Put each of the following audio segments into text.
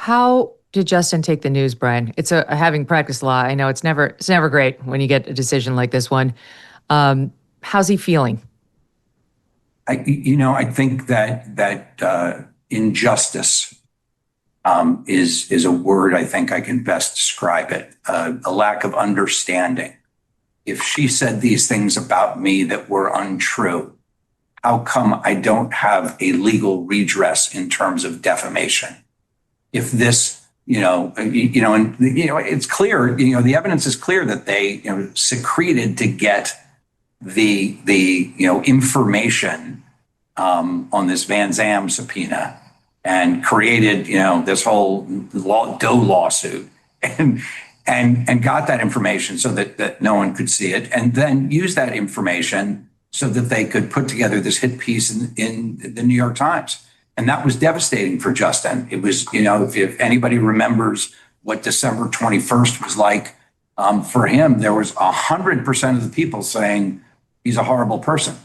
How did Justin take the news, Brian? It's having practiced law. I know it's never great when you get a decision like this one. How's he feeling? I think that injustice is a word I think I can best describe it. A lack of understanding. If she said these things about me that were untrue, how come I don't have a legal redress in terms of defamation? If this, it's clear, the evidence is clear that they, secreted to get the information on this Van Zam subpoena and created, this whole Doe lawsuit and got that information so that no one could see it, and then use that information so that they could put together this hit piece in the New York Times. And that was devastating for Justin. It was, if anybody remembers what December 21st was like for him, there was 100% of the people saying he's a horrible person,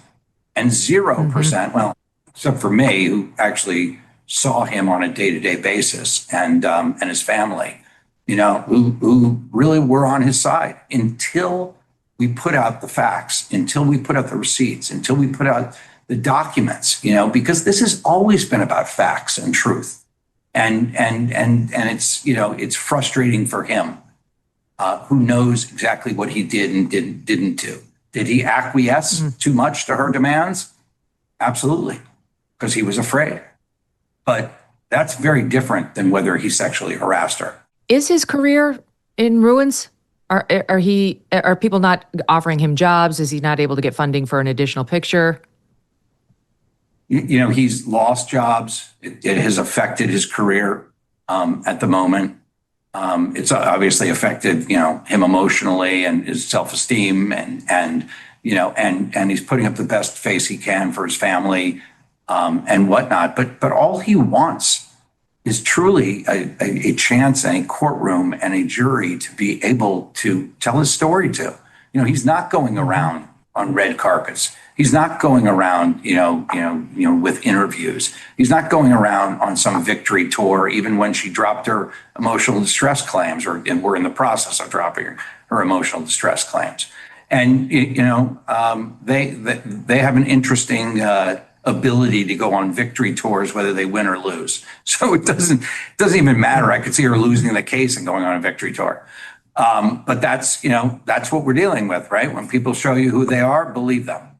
and 0%, well, except for me, who actually saw him on a day-to-day basis, and his family, who really were on his side until we put out the facts, until we put out the receipts, until we put out the documents, because this has always been about facts and truth. And it's, it's frustrating for him, who knows exactly what he did and didn't do. Did he acquiesce too much to her demands? Absolutely, because he was afraid. But that's very different than whether he sexually harassed her. Is his career in ruins? Are people not offering him jobs? Is he not able to get funding for an additional picture? He's lost jobs. It has affected his career at the moment. It's obviously affected, him emotionally and his self-esteem, and he's putting up the best face he can for his family and whatnot. But all he wants is truly a chance and a courtroom and a jury to be able to tell his story to. He's not going around on red carpets. He's not going around, with interviews. He's not going around on some victory tour, even when she dropped her emotional distress claims, and we're in the process of dropping her emotional distress claims. And they have an interesting ability to go on victory tours, whether they win or lose. So it doesn't even matter. I could see her losing the case and going on a victory tour. But that's what we're dealing with, right? When people show you who they are, believe them.